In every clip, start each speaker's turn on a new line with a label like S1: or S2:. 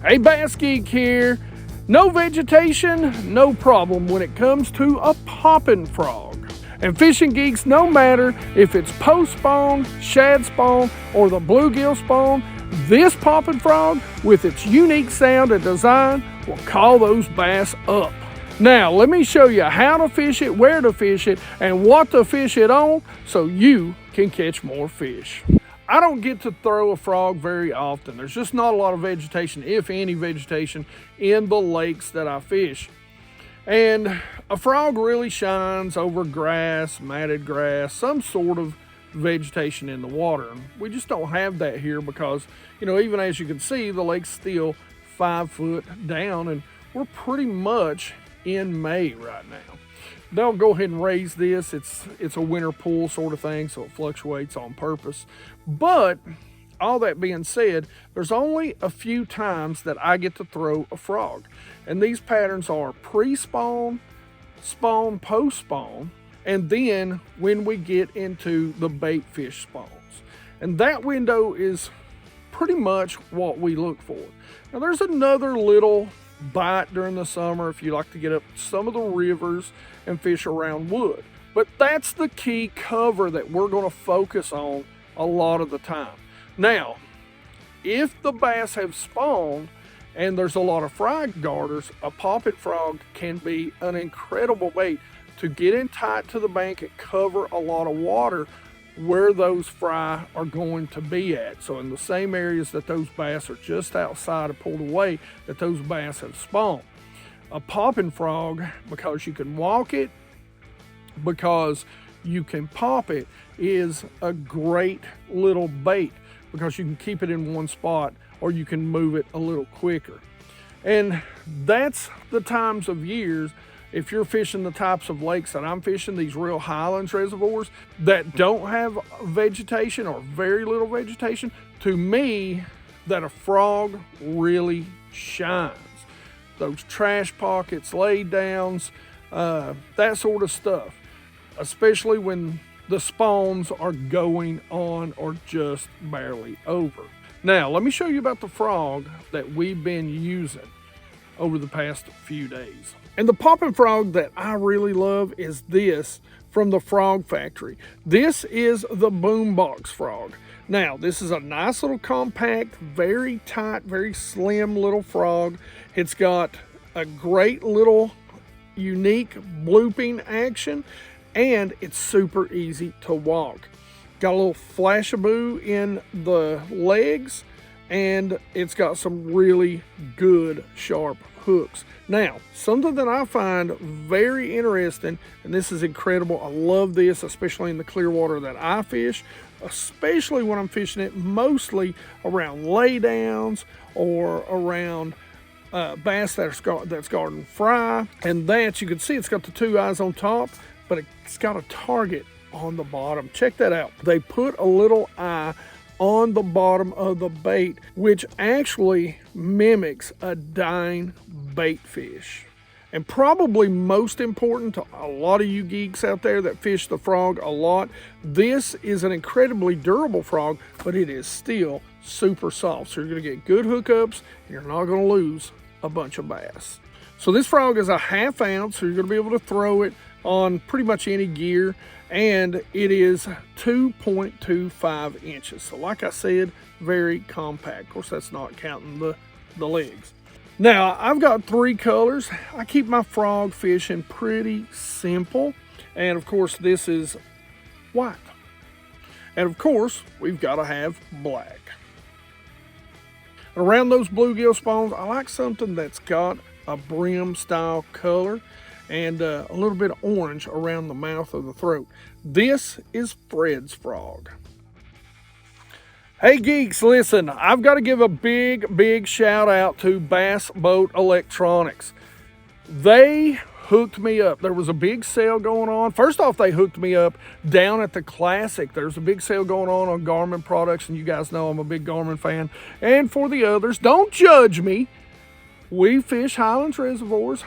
S1: Hey, BassGeek here. No vegetation, no problem when it comes to a popping frog. And fishing geeks, no matter if it's post spawn, shad spawn, or the bluegill spawn, this popping frog with its unique sound and design will call those bass up. Now, let me show you how to fish it, where to fish it, and what to fish it on so you can catch more fish. I don't get to throw a frog very often. There's just not a lot of vegetation, if any vegetation, in the lakes that I fish. And a frog really shines over grass, matted grass, some sort of vegetation in the water. And we just don't have that here because, even as you can see, the lake's still 5 foot down and we're pretty much in May right now. They'll go ahead and raise this. It's a winter pool sort of thing, so it fluctuates on purpose. But all that being said, there's only a few times that I get to throw a frog. And these patterns are pre-spawn, spawn, post-spawn, and then when we get into the bait fish spawns. And that window is pretty much what we look for. Now there's another little bite during the summer if you like to get up some of the rivers and fish around wood. But that's the key cover that we're going to focus on a lot of the time. Now, if the bass have spawned and there's a lot of fry garters, a poppet frog can be an incredible bait to get in tight to the bank and cover a lot of water where those fry are going to be at. So in the same areas that those bass are just outside of pulled away, that those bass have spawned. A popping frog, because you can walk it, because you can pop it, is a great little bait because you can keep it in one spot or you can move it a little quicker. And that's the times of years, if you're fishing the types of lakes that I'm fishing, these real highlands reservoirs that don't have vegetation or very little vegetation, to me, that a frog really shines. Those trash pockets, laydowns, that sort of stuff, especially when the spawns are going on or just barely over. Now, let me show you about the frog that we've been using over the past few days. And the popping frog that I really love is this from the Frog Factory. This is the boombox frog. Now, this is a nice little compact, very tight, very slim little frog. It's got a great little unique blooping action, and it's super easy to walk. Got a little flashaboo in the legs, and it's got some really good sharp hooks. Now, something that I find very interesting, and this is incredible, I love this, especially in the clear water that I fish, especially when I'm fishing it mostly around laydowns or around bass that's garden fry. And that, you can see it's got the two eyes on top, but it's got a target on the bottom. Check that out. They put a little eye on the bottom of the bait, which actually mimics a dying bait fish. And probably most important to a lot of you geeks out there that fish the frog a lot, this is an incredibly durable frog, but it is still super soft. So you're gonna get good hookups and you're not gonna lose a bunch of bass. So this frog is a 1/2 ounce, so you're gonna be able to throw it on pretty much any gear, and it is 2.25 inches. So like I said, very compact. Of course, that's not counting the legs. Now, I've got 3 colors. I keep my frog fishing pretty simple. And of course, this is white. And of course, we've got to have black. Around those bluegill spawns, I like something that's got a brim style color and a little bit of orange around the mouth of the throat. This is Fred's frog. Hey geeks, listen, I've got to give a big shout out to Bass Boat Electronics. They hooked me up. There was a big sale going on. First off, they hooked me up down at the Classic. There's a big sale going on Garmin products, and you guys know I'm a big Garmin fan. And for the others, don't judge me. We fish Highlands reservoirs.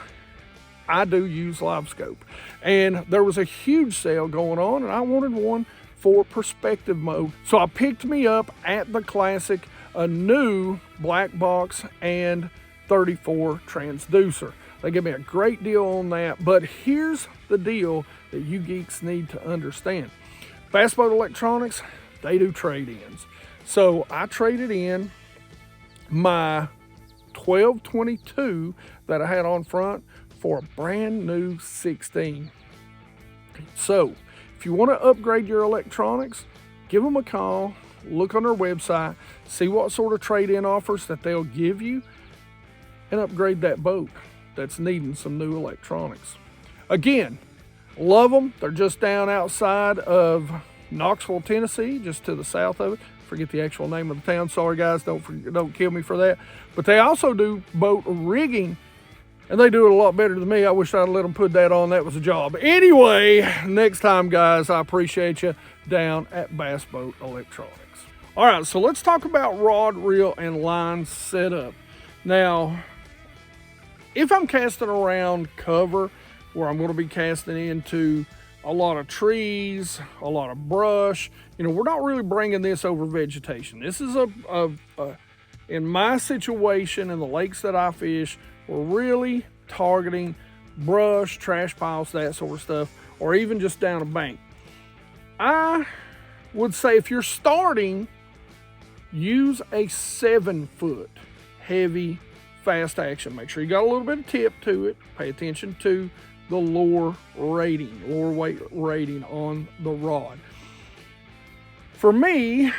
S1: I do use live scope. And there was a huge sale going on, and I wanted one for perspective mode. So I picked me up at the Classic a new black box and 34 transducer. They give me a great deal on that, but here's the deal that you geeks need to understand. Bass Boat Electronics, they do trade-ins. So I traded in my 1222 that I had on front for a brand new 16. So if you want to upgrade your electronics, give them a call, look on their website, see what sort of trade-in offers that they'll give you, and upgrade that boat that's needing some new electronics. Again, love them. They're just down outside of Knoxville, Tennessee, just to the south of it. Forget the actual name of the town. Sorry guys, don't kill me for that. But they also do boat rigging, and they do it a lot better than me. I wish I'd let them put that on. That was a job. Anyway, next time guys, I appreciate you down at Bass Boat Electronics. All right, so let's talk about rod, reel, and line setup. Now, if I'm casting around cover where I'm going to be casting into a lot of trees, a lot of brush, you know, we're not really bringing this over vegetation. This is in my situation in the lakes that I fish, we're really targeting brush, trash piles, that sort of stuff, or even just down a bank. I would say if you're starting, use a 7-foot heavy fast action. Make sure you got a little bit of tip to it. Pay attention to the lure weight rating on the rod. For me,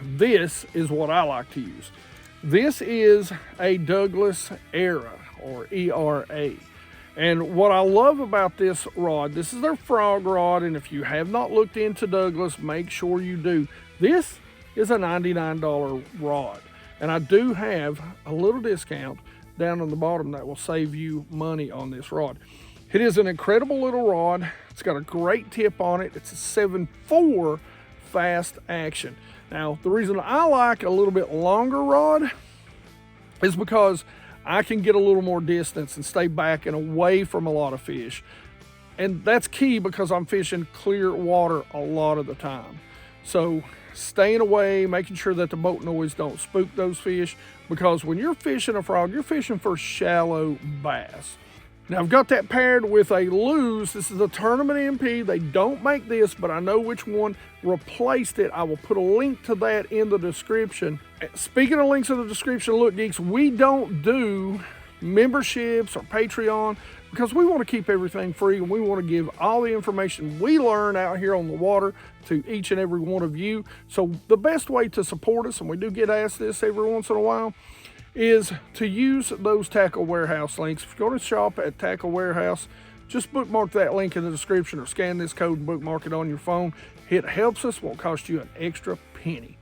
S1: this is what I like to use. This is a Douglas Era, or ERA. And what I love about this rod, this is their frog rod, and if you have not looked into Douglas, make sure you do. This is a $99 rod. And I do have a little discount down on the bottom that will save you money on this rod. It is an incredible little rod. It's got a great tip on it. It's a 7.4 fast action. Now, the reason I like a little bit longer rod is because I can get a little more distance and stay back and away from a lot of fish. And that's key because I'm fishing clear water a lot of the time. So staying away, making sure that the boat noise don't spook those fish, because when you're fishing a frog, you're fishing for shallow bass. Now I've got that paired with a Lew's. This is a Tournament MP. They don't make this, but I know which one replaced it. I will put a link to that in the description. Speaking of links in the description, look geeks, we don't do memberships or Patreon because we want to keep everything free, and we want to give all the information we learn out here on the water to each and every one of you. So the best way to support us, and we do get asked this every once in a while, is to use those Tackle Warehouse links. If you go to shop at Tackle Warehouse, just bookmark that link in the description or scan this code and bookmark it on your phone. It helps us, won't cost you an extra penny.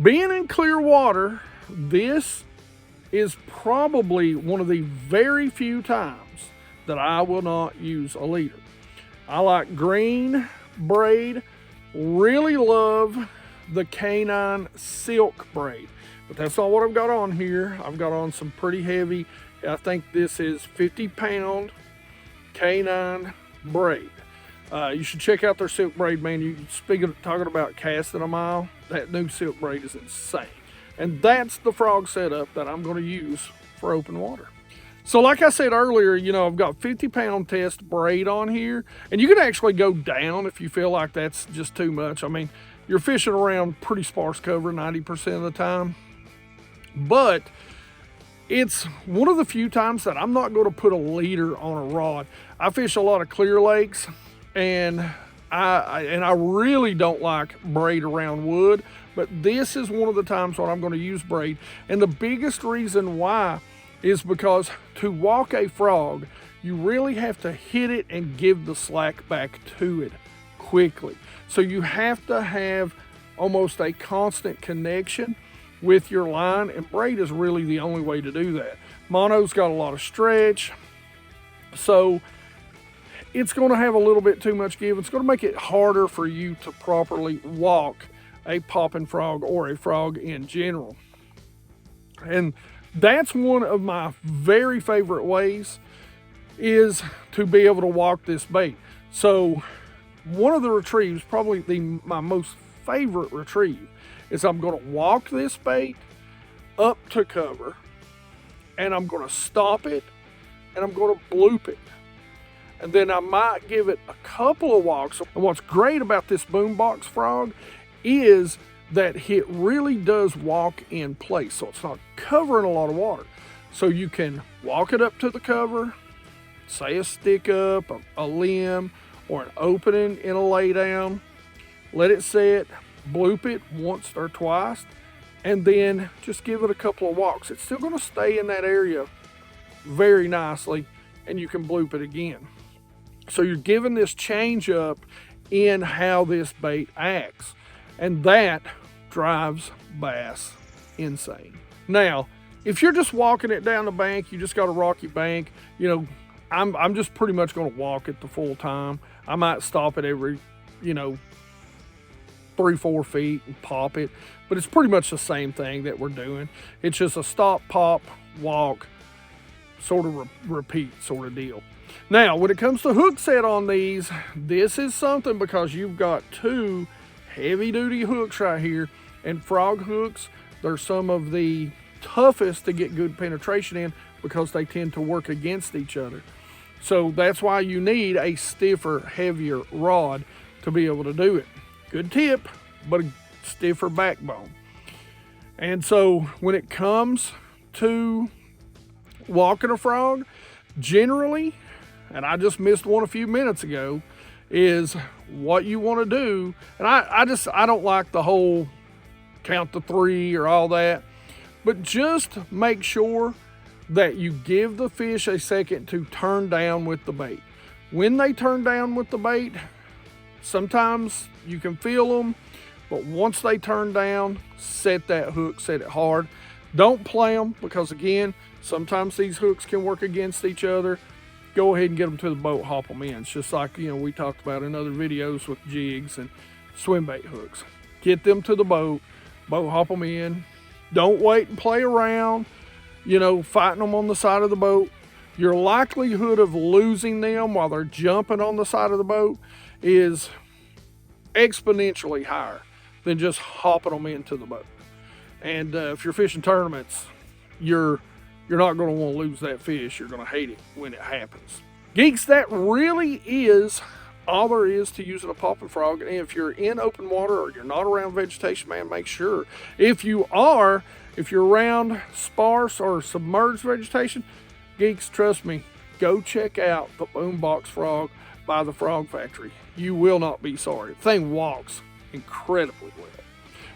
S1: Being in clear water, this is probably one of the very few times that I will not use a leader. I like green braid, really love the canine silk braid, but that's not what I've got on here. I've got on some pretty heavy, I think this is 50-pound canine braid. You should check out their silk braid, man. You talking about casting a mile, that new silk braid is insane. And that's the frog setup that I'm going to use for open water. So like I said earlier, you know, I've got 50-pound test braid on here, and you can actually go down if you feel like that's just too much. I mean, you're fishing around pretty sparse cover 90% of the time, but it's one of the few times that I'm not going to put a leader on a rod. I fish a lot of clear lakes, and I really don't like braid around wood, but this is one of the times when I'm going to use braid. And the biggest reason why is because to walk a frog, you really have to hit it and give the slack back to it quickly. So you have to have almost a constant connection with your line, and braid is really the only way to do that. Mono's got a lot of stretch, so it's going to have a little bit too much give. It's going to make it harder for you to properly walk a popping frog or a frog in general. And that's one of my very favorite ways, is to be able to walk this bait. So one of the retrieves, probably my most favorite retrieve, is I'm going to walk this bait up to cover, and I'm going to stop it, and I'm going to bloop it. And then I might give it a couple of walks. And what's great about this boombox frog is that it really does walk in place, so it's not covering a lot of water. So you can walk it up to the cover, say a stick up, a limb, or an opening in a laydown, let it set, bloop it once or twice, and then just give it a couple of walks. It's still going to stay in that area very nicely, and you can bloop it again. So you're giving this change up in how this bait acts, and that drives bass insane. Now, if you're just walking it down the bank, you just got a rocky bank, you know, I'm just pretty much going to walk it the full time. I might stop it every, 3-4 feet and pop it, but it's pretty much the same thing that we're doing. It's just a stop, pop, walk, sort of repeat sort of deal. Now, when it comes to hook set on these, this is something, because you've got two heavy duty hooks right here, and frog hooks, they're some of the toughest to get good penetration in because they tend to work against each other. So that's why you need a stiffer, heavier rod to be able to do it. Good tip, but a stiffer backbone. And so when it comes to walking a frog, generally, and I just missed one a few minutes ago, is what you want to do. And I don't like the whole count to 3 or all that, but just make sure that you give the fish a second to turn down with the bait. When they turn down with the bait, sometimes you can feel them, but once they turn down, set that hook, set it hard. Don't play them, because again, sometimes these hooks can work against each other. Go ahead and get them to the boat, hop them in. It's just like, we talked about in other videos with jigs and swim bait hooks. Get them to the boat hop them in. Don't wait and play around, fighting them on the side of the boat. Your likelihood of losing them while they're jumping on the side of the boat is exponentially higher than just hopping them into the boat. And if you're fishing tournaments, you're not going to want to lose that fish. You're going to hate it when it happens. Geeks, that really is all there is to using a popping frog. And if you're in open water or you're not around vegetation, man, make sure. If you're around sparse or submerged vegetation, geeks, trust me, go check out the boombox frog by the Frog Factory. You will not be sorry. The thing walks incredibly well.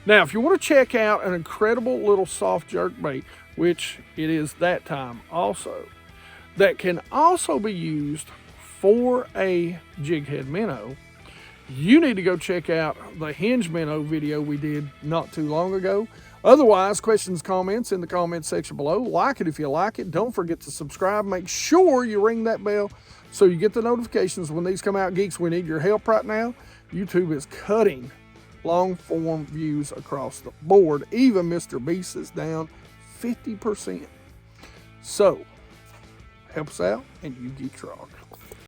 S1: Now, if you want to check out an incredible little soft jerk bait, which it is that time also, that can also be used for a jig head minnow, you need to go check out the hinge minnow video we did not too long ago. Otherwise, questions, comments in the comment section below. Like it if you like it. Don't forget to subscribe. Make sure you ring that bell so you get the notifications when these come out. Geeks, we need your help right now. YouTube is cutting long form views across the board. Even Mr. Beast is down 50%. So help us out, and you geeks rock.